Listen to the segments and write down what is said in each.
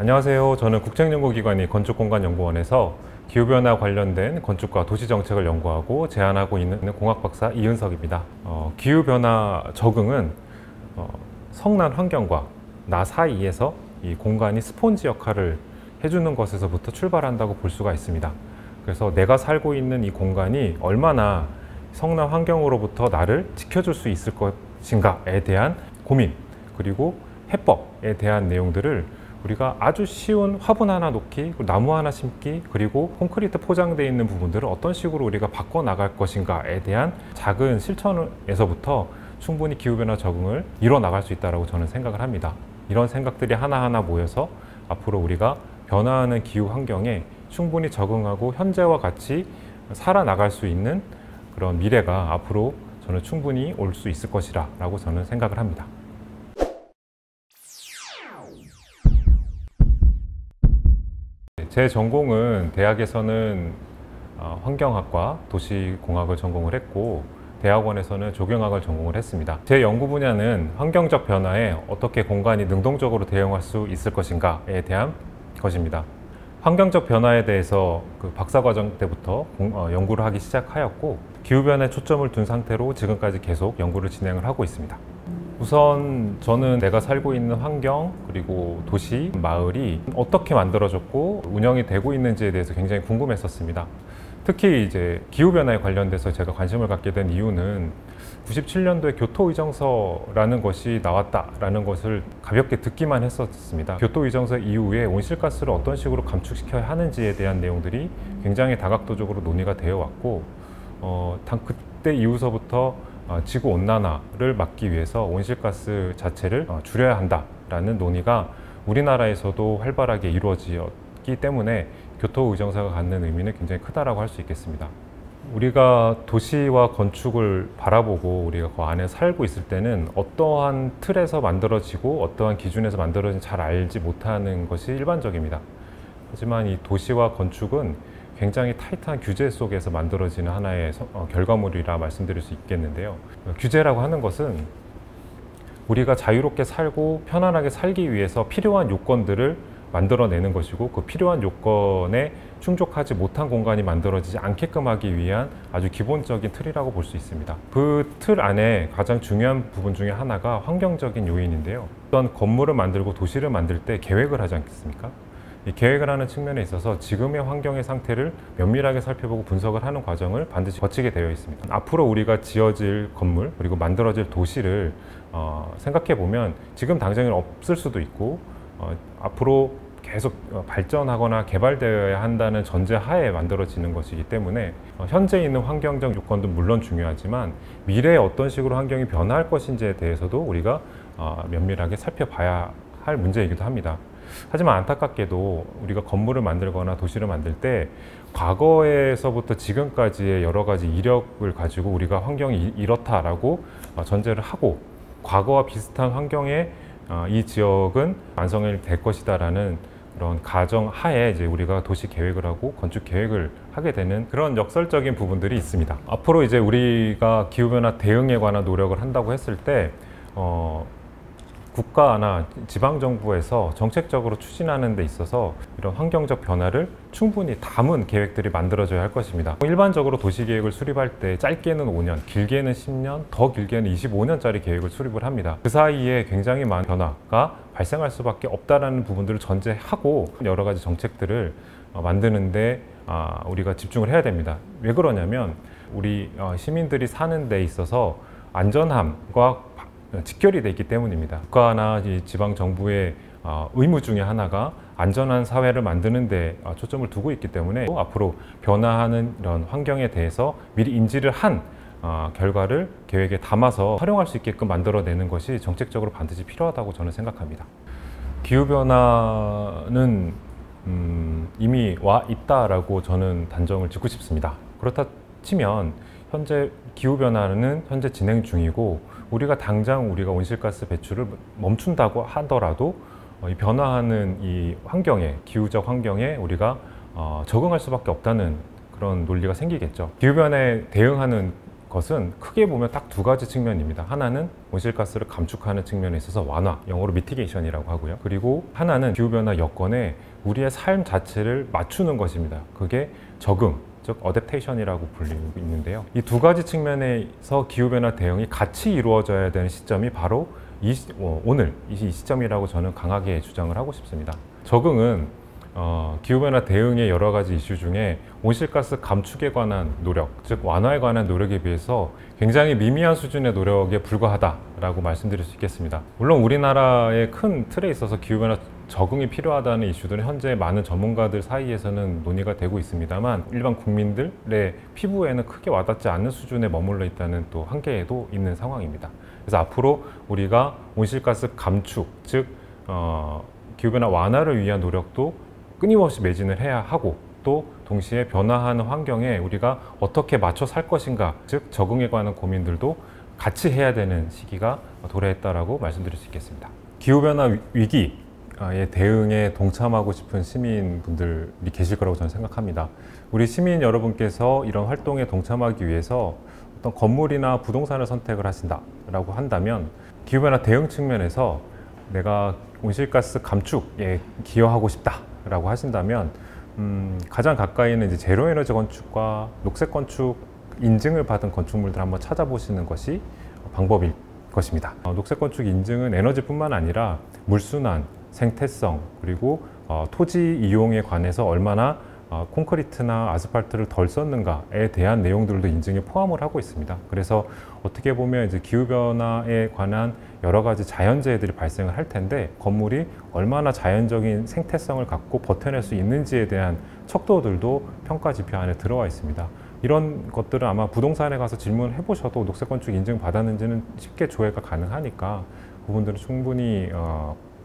안녕하세요. 저는 국책연구기관인 건축공간연구원에서 기후변화 관련된 건축과 도시정책을 연구하고 제안하고 있는 공학박사 이은석입니다. 기후변화 적응은 성난 환경과 나 사이에서 이 공간이 스폰지 역할을 해주는 것에서부터 출발한다고 볼 수가 있습니다. 그래서 내가 살고 있는 이 공간이 얼마나 성난 환경으로부터 나를 지켜줄 수 있을 것인가에 대한 고민, 그리고 해법에 대한 내용들을 우리가 아주 쉬운 화분 하나 놓기, 나무 하나 심기, 그리고 콘크리트 포장되어 있는 부분들을 어떤 식으로 우리가 바꿔 나갈 것인가에 대한 작은 실천에서부터 충분히 기후변화 적응을 이뤄 나갈 수 있다고 저는 생각을 합니다. 이런 생각들이 하나하나 모여서 앞으로 우리가 변화하는 기후 환경에 충분히 적응하고 현재와 같이 살아나갈 수 있는 그런 미래가 앞으로 저는 충분히 올 수 있을 것이라고 저는 생각을 합니다. 제 전공은 대학에서는 환경학과 도시공학을 전공을 했고 대학원에서는 조경학을 전공을 했습니다. 제 연구 분야는 환경적 변화에 어떻게 공간이 능동적으로 대응할 수 있을 것인가에 대한 것입니다. 환경적 변화에 대해서 그 박사과정 때부터 연구를 하기 시작하였고 기후변화에 초점을 둔 상태로 지금까지 계속 연구를 진행을 하고 있습니다. 우선 저는 내가 살고 있는 환경, 그리고 도시, 마을이 어떻게 만들어졌고 운영이 되고 있는지에 대해서 굉장히 궁금했었습니다. 특히 이제 기후변화에 관련돼서 제가 관심을 갖게 된 이유는 97년도에 교토의정서라는 것이 나왔다라는 것을 가볍게 듣기만 했었습니다. 교토의정서 이후에 온실가스를 어떤 식으로 감축시켜야 하는지에 대한 내용들이 굉장히 다각도적으로 논의가 되어 왔고 그때 이후서부터 지구온난화를 막기 위해서 온실가스 자체를 줄여야 한다라는 논의가 우리나라에서도 활발하게 이루어졌기 때문에 교토의정서가 갖는 의미는 굉장히 크다라고 할 수 있겠습니다. 우리가 도시와 건축을 바라보고 우리가 그 안에 살고 있을 때는 어떠한 틀에서 만들어지고 어떠한 기준에서 만들어진지 잘 알지 못하는 것이 일반적입니다. 하지만 이 도시와 건축은 굉장히 타이트한 규제 속에서 만들어지는 하나의 결과물이라 말씀드릴 수 있겠는데요. 규제라고 하는 것은 우리가 자유롭게 살고 편안하게 살기 위해서 필요한 요건들을 만들어내는 것이고 그 필요한 요건에 충족하지 못한 공간이 만들어지지 않게끔 하기 위한 아주 기본적인 틀이라고 볼 수 있습니다. 그 틀 안에 가장 중요한 부분 중에 하나가 환경적인 요인인데요. 어떤 건물을 만들고 도시를 만들 때 계획을 하지 않겠습니까? 이 계획을 하는 측면에 있어서 지금의 환경의 상태를 면밀하게 살펴보고 분석을 하는 과정을 반드시 거치게 되어 있습니다. 앞으로 우리가 지어질 건물 그리고 만들어질 도시를 생각해 보면 지금 당장은 없을 수도 있고 앞으로 계속 발전하거나 개발되어야 한다는 전제하에 만들어지는 것이기 때문에 현재 있는 환경적 요건도 물론 중요하지만 미래에 어떤 식으로 환경이 변화할 것인지에 대해서도 우리가 면밀하게 살펴봐야 할 문제이기도 합니다. 하지만 안타깝게도 우리가 건물을 만들거나 도시를 만들 때 과거에서부터 지금까지의 여러 가지 이력을 가지고 우리가 환경이 이렇다라고 전제를 하고 과거와 비슷한 환경에 이 지역은 완성이 될 것이다라는 그런 가정 하에 이제 우리가 도시 계획을 하고 건축 계획을 하게 되는 그런 역설적인 부분들이 있습니다. 앞으로 이제 우리가 기후변화 대응에 관한 노력을 한다고 했을 때 국가나 지방정부에서 정책적으로 추진하는 데 있어서 이런 환경적 변화를 충분히 담은 계획들이 만들어져야 할 것입니다. 일반적으로 도시계획을 수립할 때 짧게는 5년, 길게는 10년, 더 길게는 25년짜리 계획을 수립을 합니다. 그 사이에 굉장히 많은 변화가 발생할 수밖에 없다는 부분들을 전제하고 여러 가지 정책들을 만드는데 우리가 집중을 해야 됩니다. 왜 그러냐면 우리 시민들이 사는 데 있어서 안전함과 직결이 되어 있기 때문입니다. 국가나 지방 정부의 의무 중에 하나가 안전한 사회를 만드는 데 초점을 두고 있기 때문에 앞으로 변화하는 이런 환경에 대해서 미리 인지를 한 결과를 계획에 담아서 활용할 수 있게끔 만들어내는 것이 정책적으로 반드시 필요하다고 저는 생각합니다. 기후변화는 이미 와 있다라고 저는 단정을 짓고 싶습니다. 그렇다 치면 현재 기후변화는 현재 진행 중이고 우리가 당장 우리가 온실가스 배출을 멈춘다고 하더라도 이 변화하는 이 환경에 기후적 환경에 우리가 적응할 수밖에 없다는 그런 논리가 생기겠죠. 기후변화에 대응하는 것은 크게 보면 딱 두 가지 측면입니다. 하나는 온실가스를 감축하는 측면에 있어서 완화, 영어로 미티게이션이라고 하고요. 그리고 하나는 기후변화 여건에 우리의 삶 자체를 맞추는 것입니다. 그게 적응, 즉 어댑테이션이라고 불리고 있는데요. 이 두 가지 측면에서 기후변화 대응이 같이 이루어져야 되는 시점이 바로 오늘 이 시점이라고 저는 강하게 주장을 하고 싶습니다. 적응은 기후변화 대응의 여러 가지 이슈 중에 온실가스 감축에 관한 노력, 즉 완화에 관한 노력에 비해서 굉장히 미미한 수준의 노력에 불과하다라고 말씀드릴 수 있겠습니다. 물론 우리나라의 큰 틀에 있어서 기후변화 적응이 필요하다는 이슈들은 현재 많은 전문가들 사이에서는 논의가 되고 있습니다만 일반 국민들의 피부에는 크게 와닿지 않는 수준에 머물러 있다는 또 한계에도 있는 상황입니다. 그래서 앞으로 우리가 온실가스 감축, 즉 기후변화 완화를 위한 노력도 끊임없이 매진을 해야 하고 또 동시에 변화하는 환경에 우리가 어떻게 맞춰 살 것인가, 즉 적응에 관한 고민들도 같이 해야 되는 시기가 도래했다라고 말씀드릴 수 있겠습니다. 기후변화 위기에 대응에 동참하고 싶은 시민분들이 계실 거라고 저는 생각합니다. 우리 시민 여러분께서 이런 활동에 동참하기 위해서 어떤 건물이나 부동산을 선택을 하신다라고 한다면 기후변화 대응 측면에서 내가 온실가스 감축에 기여하고 싶다라고 하신다면 가장 가까이 있는 이제 제로에너지 건축과 녹색 건축 인증을 받은 건축물들 한번 찾아보시는 것이 방법일 것입니다. 녹색 건축 인증은 에너지뿐만 아니라 물순환, 생태성, 그리고 토지 이용에 관해서 얼마나 콘크리트나 아스팔트를 덜 썼는가에 대한 내용들도 인증에 포함을 하고 있습니다. 그래서 어떻게 보면 이제 기후변화에 관한 여러 가지 자연재해들이 발생을 할 텐데 건물이 얼마나 자연적인 생태성을 갖고 버텨낼 수 있는지에 대한 척도들도 평가 지표 안에 들어와 있습니다. 이런 것들은 아마 부동산에 가서 질문을 해보셔도 녹색 건축 인증 받았는지는 쉽게 조회가 가능하니까 그분들은 충분히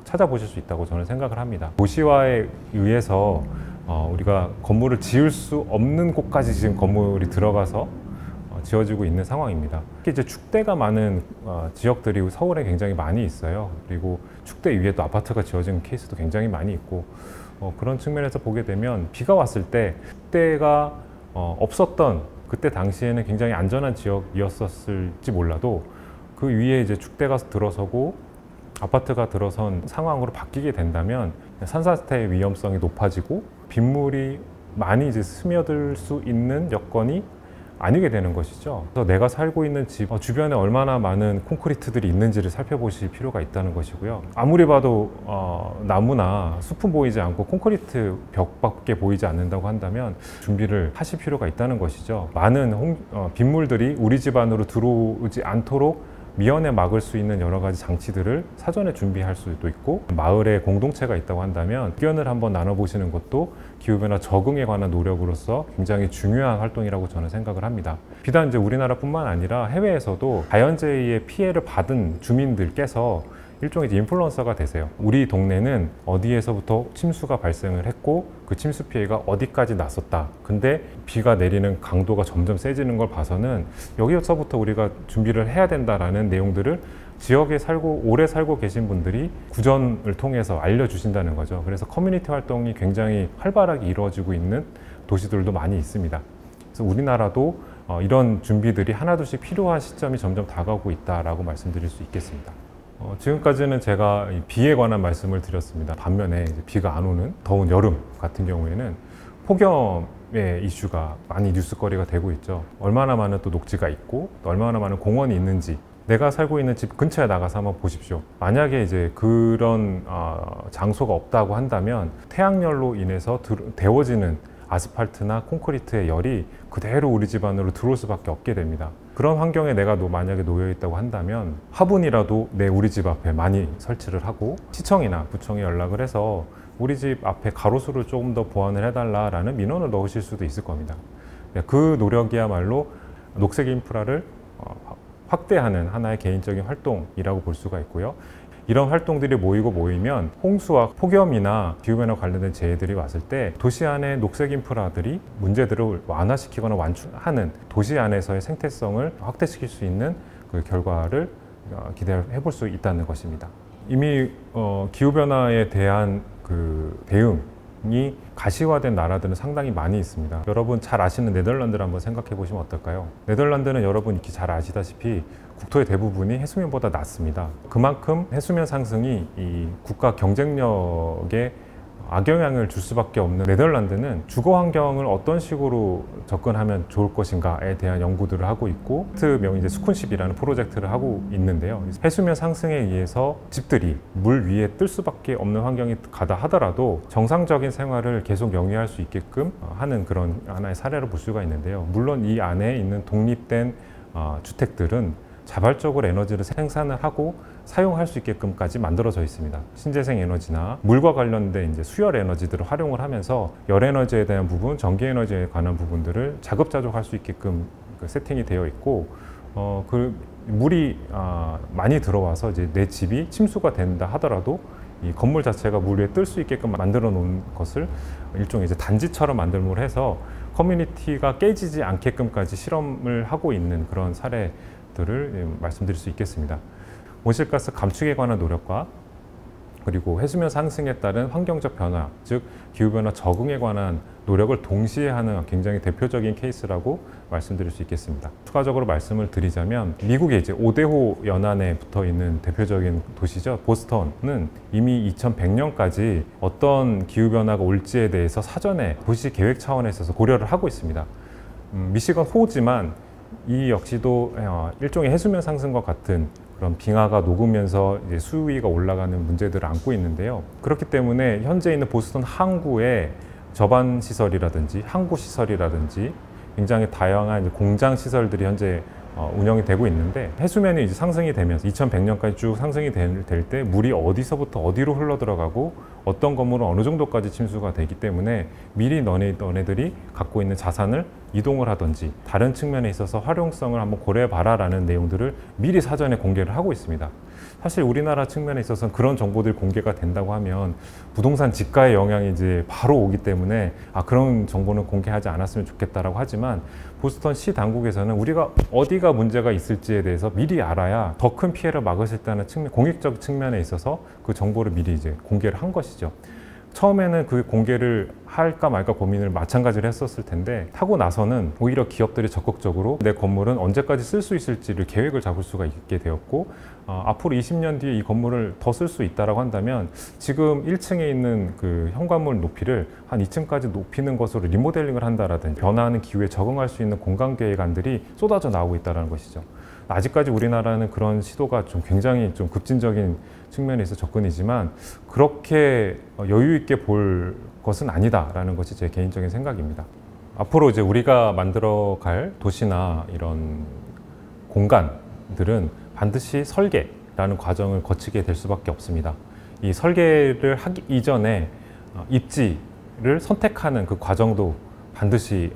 찾아보실 수 있다고 저는 생각을 합니다. 도시화에 의해서 우리가 건물을 지을 수 없는 곳까지 지금 건물이 들어가서 지어지고 있는 상황입니다. 특히 이제 축대가 많은 지역들이 서울에 굉장히 많이 있어요. 그리고 축대 위에 또 아파트가 지어지는 케이스도 굉장히 많이 있고 그런 측면에서 보게 되면 비가 왔을 때 축대가 없었던 그때 당시에는 굉장히 안전한 지역이었을지 몰라도 그 위에 이제 축대가 들어서고 아파트가 들어선 상황으로 바뀌게 된다면 산사태의 위험성이 높아지고 빗물이 많이 이제 스며들 수 있는 여건이 아니게 되는 것이죠. 그래서 내가 살고 있는 집 주변에 얼마나 많은 콘크리트들이 있는지를 살펴보실 필요가 있다는 것이고요. 아무리 봐도 나무나 숲은 보이지 않고 콘크리트 벽밖에 보이지 않는다고 한다면 준비를 하실 필요가 있다는 것이죠. 많은 빗물들이 우리 집 안으로 들어오지 않도록 미연에 막을 수 있는 여러 가지 장치들을 사전에 준비할 수도 있고 마을에 공동체가 있다고 한다면 의견을 한번 나눠보시는 것도 기후변화 적응에 관한 노력으로서 굉장히 중요한 활동이라고 저는 생각을 합니다. 비단 이제 우리나라뿐만 아니라 해외에서도 자연재해의 피해를 받은 주민들께서 일종의 인플루언서가 되세요. 우리 동네는 어디에서부터 침수가 발생을 했고 그 침수 피해가 어디까지 났었다. 근데 비가 내리는 강도가 점점 세지는 걸 봐서는 여기서부터 우리가 준비를 해야 된다라는 내용들을 지역에 오래 살고 계신 분들이 구전을 통해서 알려주신다는 거죠. 그래서 커뮤니티 활동이 굉장히 활발하게 이루어지고 있는 도시들도 많이 있습니다. 그래서 우리나라도 이런 준비들이 하나둘씩 필요한 시점이 점점 다가오고 있다라고 말씀드릴 수 있겠습니다. 지금까지는 제가 비에 관한 말씀을 드렸습니다. 반면에 이제 비가 안 오는 더운 여름 같은 경우에는 폭염의 이슈가 많이 뉴스거리가 되고 있죠. 얼마나 많은 또 녹지가 있고 또 얼마나 많은 공원이 있는지 내가 살고 있는 집 근처에 나가서 한번 보십시오. 만약에 이제 그런 장소가 없다고 한다면 태양열로 인해서 데워지는 아스팔트나 콘크리트의 열이 그대로 우리 집 안으로 들어올 수밖에 없게 됩니다. 그런 환경에 내가 만약에 놓여 있다고 한다면 화분이라도 우리 집 앞에 많이 설치를 하고 시청이나 구청에 연락을 해서 우리 집 앞에 가로수를 조금 더 보완을 해달라라는 민원을 넣으실 수도 있을 겁니다. 그 노력이야말로 녹색 인프라를 확대하는 하나의 개인적인 활동이라고 볼 수가 있고요. 이런 활동들이 모이면 홍수와 폭염이나 기후변화 관련된 재해들이 왔을 때 도시 안의 녹색 인프라들이 문제들을 완화시키거나 완충하는 도시 안에서의 생태성을 확대시킬 수 있는 그 결과를 기대해 볼 수 있다는 것입니다. 이미 기후변화에 대한 그 대응이 환경이 가시화된 나라들은 상당히 많이 있습니다. 여러분 잘 아시는 네덜란드를 한번 생각해 보시면 어떨까요? 네덜란드는 여러분 이렇게 잘 아시다시피 국토의 대부분이 해수면보다 낮습니다. 그만큼 해수면 상승이 이 국가 경쟁력에 악영향을 줄 수밖에 없는 네덜란드는 주거 환경을 어떤 식으로 접근하면 좋을 것인가에 대한 연구들을 하고 있고, 명이 이제 스쿤십이라는 프로젝트를 하고 있는데요. 해수면 상승에 의해서 집들이 물 위에 뜰 수밖에 없는 환경이 가다 하더라도 정상적인 생활을 계속 영위할 수 있게끔 하는 그런 하나의 사례를 볼 수가 있는데요. 물론 이 안에 있는 독립된 주택들은 자발적으로 에너지를 생산을 하고 사용할 수 있게끔까지 만들어져 있습니다. 신재생 에너지나 물과 관련된 이제 수열 에너지들을 활용을 하면서 열 에너지에 대한 부분, 전기 에너지에 관한 부분들을 자급자족할 수 있게끔 세팅이 되어 있고, 그 물이 많이 들어와서 이제 내 집이 침수가 된다 하더라도 이 건물 자체가 물 위에 뜰 수 있게끔 만들어 놓은 것을 일종의 이제 단지처럼 만들므로 해서 커뮤니티가 깨지지 않게끔까지 실험을 하고 있는 그런 사례들을 말씀드릴 수 있겠습니다. 온실가스 감축에 관한 노력과 그리고 해수면 상승에 따른 환경적 변화, 즉 기후변화 적응에 관한 노력을 동시에 하는 굉장히 대표적인 케이스라고 말씀드릴 수 있겠습니다. 추가적으로 말씀을 드리자면 미국의 이제 오데호 연안에 붙어 있는 대표적인 도시죠. 보스턴은 이미 2100년까지 어떤 기후변화가 올지에 대해서 사전에 도시 계획 차원에 있어서 고려를 하고 있습니다. 미시건 호지만 이 역시도 일종의 해수면 상승과 같은 그런 빙하가 녹으면서 이제 수위가 올라가는 문제들을 안고 있는데요. 그렇기 때문에 현재 있는 보스턴 항구의 저반 시설이라든지 항구 시설이라든지 굉장히 다양한 공장 시설들이 현재 운영이 되고 있는데, 해수면이 이제 상승이 되면서 2100년까지 쭉 상승이 될 때 물이 어디서부터 어디로 흘러 들어가고 어떤 건물은 어느 정도까지 침수가 되기 때문에 미리 너네들이 갖고 있는 자산을 이동을 하든지 다른 측면에 있어서 활용성을 한번 고려해 봐라라는 내용들을 미리 사전에 공개를 하고 있습니다. 사실 우리나라 측면에 있어서는 그런 정보들이 공개가 된다고 하면 부동산 지가에 영향이 이제 바로 오기 때문에 그런 정보는 공개하지 않았으면 좋겠다라고 하지만, 보스턴 시 당국에서는 우리가 어디가 문제가 있을지에 대해서 미리 알아야 더 큰 피해를 막을 수 있다는 측면, 공익적 측면에 있어서 그 정보를 미리 이제 공개를 한 것이죠. 처음에는 그 공개를 할까 말까 고민을 마찬가지로 했었을 텐데, 하고 나서는 오히려 기업들이 적극적으로 내 건물은 언제까지 쓸 수 있을지를 계획을 잡을 수가 있게 되었고, 앞으로 20년 뒤에 이 건물을 더 쓸 수 있다라고 한다면 지금 1층에 있는 그 현관문 높이를 한 2층까지 높이는 것으로 리모델링을 한다라든지 변화하는 기후에 적응할 수 있는 공간 계획안들이 쏟아져 나오고 있다는 것이죠. 아직까지 우리나라는 그런 시도가 좀 굉장히 좀 급진적인 측면에서 접근이지만 그렇게 여유 있게 볼 것은 아니다라는 것이 제 개인적인 생각입니다. 앞으로 이제 우리가 만들어갈 도시나 이런 공간들은 반드시 설계라는 과정을 거치게 될 수밖에 없습니다. 이 설계를 하기 이전에 입지를 선택하는 그 과정도 반드시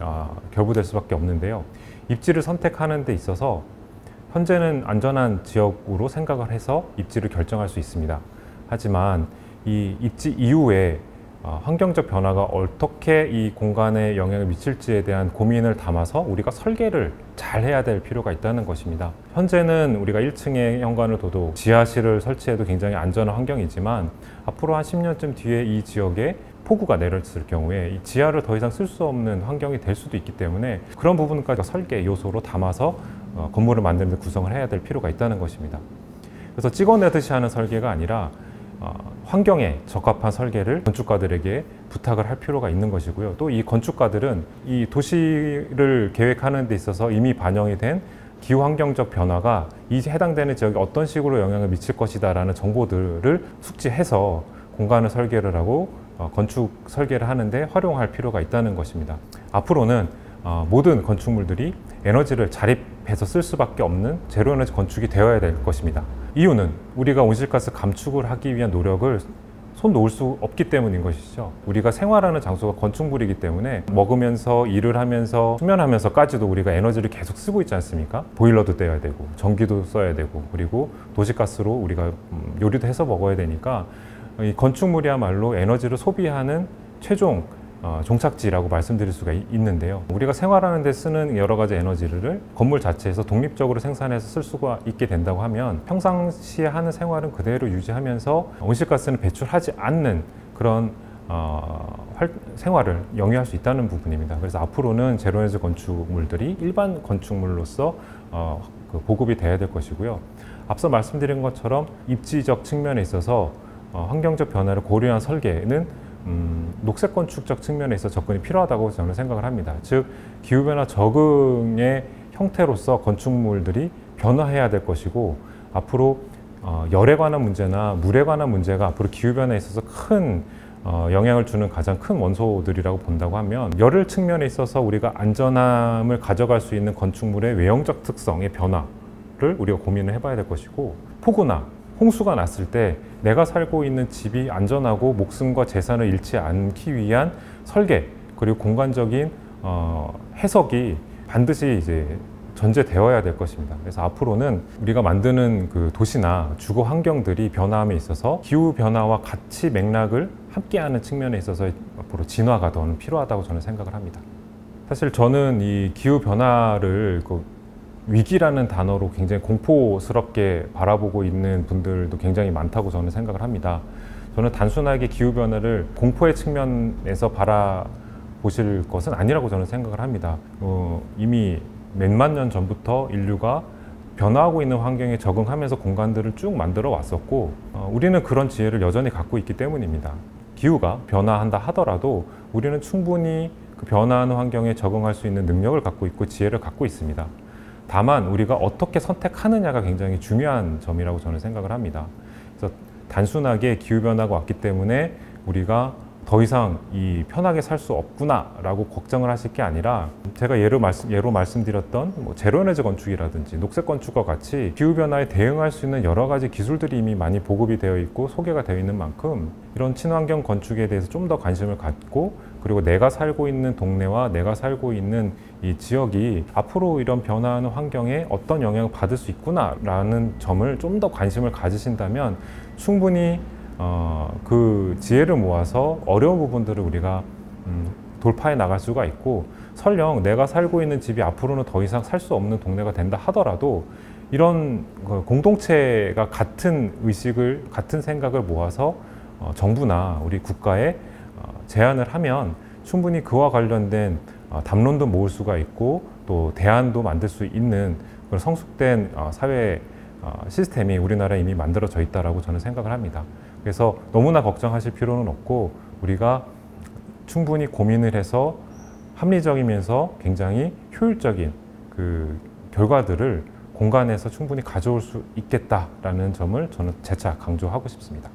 결부될 수밖에 없는데요. 입지를 선택하는 데 있어서 현재는 안전한 지역으로 생각을 해서 입지를 결정할 수 있습니다. 하지만 이 입지 이후에 환경적 변화가 어떻게 이 공간에 영향을 미칠지에 대한 고민을 담아서 우리가 설계를 잘 해야 될 필요가 있다는 것입니다. 현재는 우리가 1층에 현관을 둬도 지하실을 설치해도 굉장히 안전한 환경이지만, 앞으로 한 10년쯤 뒤에 이 지역에 폭우가 내렸을 경우에 이 지하를 더 이상 쓸 수 없는 환경이 될 수도 있기 때문에 그런 부분까지 설계 요소로 담아서 건물을 만드는 데 구성을 해야 될 필요가 있다는 것입니다. 그래서 찍어내듯이 하는 설계가 아니라 환경에 적합한 설계를 건축가들에게 부탁을 할 필요가 있는 것이고요. 또 이 건축가들은 이 도시를 계획하는 데 있어서 이미 반영이 된 기후환경적 변화가 이 해당되는 지역에 어떤 식으로 영향을 미칠 것이다 라는 정보들을 숙지해서 공간을 설계를 하고 건축 설계를 하는데 활용할 필요가 있다는 것입니다. 앞으로는 모든 건축물들이 에너지를 자립해서 쓸 수밖에 없는 제로에너지 건축이 되어야 될 것입니다. 이유는 우리가 온실가스 감축을 하기 위한 노력을 손 놓을 수 없기 때문인 것이죠. 우리가 생활하는 장소가 건축물이기 때문에 먹으면서 일을 하면서 수면하면서까지도 우리가 에너지를 계속 쓰고 있지 않습니까? 보일러도 떼야 되고 전기도 써야 되고, 그리고 도시가스로 우리가 요리도 해서 먹어야 되니까 이 건축물이야말로 에너지를 소비하는 최종 종착지라고 말씀드릴 수가 있는데요. 우리가 생활하는 데 쓰는 여러 가지 에너지를 건물 자체에서 독립적으로 생산해서 쓸 수가 있게 된다고 하면 평상시에 하는 생활은 그대로 유지하면서 온실가스는 배출하지 않는 그런 생활을 영위할 수 있다는 부분입니다. 그래서 앞으로는 제로에너지 건축물들이 일반 건축물로서 보급이 돼야 될 것이고요. 앞서 말씀드린 것처럼 입지적 측면에 있어서 환경적 변화를 고려한 설계는 녹색 건축적 측면에 있어 접근이 필요하다고 저는 생각을 합니다. 즉 기후변화 적응의 형태로서 건축물들이 변화해야 될 것이고, 앞으로 열에 관한 문제나 물에 관한 문제가 앞으로 기후변화에 있어서 큰 영향을 주는 가장 큰 원소들이라고 본다고 하면, 열을 측면에 있어서 우리가 안전함을 가져갈 수 있는 건축물의 외형적 특성의 변화를 우리가 고민을 해봐야 될 것이고, 폭우나 홍수가 났을 때 내가 살고 있는 집이 안전하고 목숨과 재산을 잃지 않기 위한 설계, 그리고 공간적인 해석이 반드시 이제 전제되어야 될 것입니다. 그래서 앞으로는 우리가 만드는 그 도시나 주거 환경들이 변화함에 있어서 기후 변화와 같이 맥락을 함께하는 측면에 있어서 앞으로 진화가 더 필요하다고 저는 생각을 합니다. 사실 저는 이 기후 변화를 위기라는 단어로 굉장히 공포스럽게 바라보고 있는 분들도 굉장히 많다고 저는 생각을 합니다. 저는 단순하게 기후 변화를 공포의 측면에서 바라보실 것은 아니라고 저는 생각을 합니다. 이미 몇만 년 전부터 인류가 변화하고 있는 환경에 적응하면서 공간들을 쭉 만들어 왔었고, 우리는 그런 지혜를 여전히 갖고 있기 때문입니다. 기후가 변화한다 하더라도 우리는 충분히 그 변화하는 환경에 적응할 수 있는 능력을 갖고 있고 지혜를 갖고 있습니다. 다만 우리가 어떻게 선택하느냐가 굉장히 중요한 점이라고 저는 생각을 합니다. 그래서 단순하게 기후변화가 왔기 때문에 우리가 더 이상 편하게 살 수 없구나라고 걱정을 하실 게 아니라, 제가 예로 말씀드렸던 제로에너지 건축이라든지 녹색 건축과 같이 기후변화에 대응할 수 있는 여러 가지 기술들이 이미 많이 보급이 되어 있고 소개가 되어 있는 만큼, 이런 친환경 건축에 대해서 좀 더 관심을 갖고, 그리고 내가 살고 있는 동네와 내가 살고 있는 이 지역이 앞으로 이런 변화하는 환경에 어떤 영향을 받을 수 있구나라는 점을 좀 더 관심을 가지신다면 충분히 그 지혜를 모아서 어려운 부분들을 우리가 돌파해 나갈 수가 있고, 설령 내가 살고 있는 집이 앞으로는 더 이상 살 수 없는 동네가 된다 하더라도 이런 공동체가 같은 의식을, 같은 생각을 모아서 정부나 우리 국가에 제안을 하면 충분히 그와 관련된 담론도 모을 수가 있고, 또 대안도 만들 수 있는 그런 성숙된 사회 시스템이 우리나라에 이미 만들어져 있다고 저는 생각을 합니다. 그래서 너무나 걱정하실 필요는 없고, 우리가 충분히 고민을 해서 합리적이면서 굉장히 효율적인 그 결과들을 공간에서 충분히 가져올 수 있겠다라는 점을 저는 재차 강조하고 싶습니다.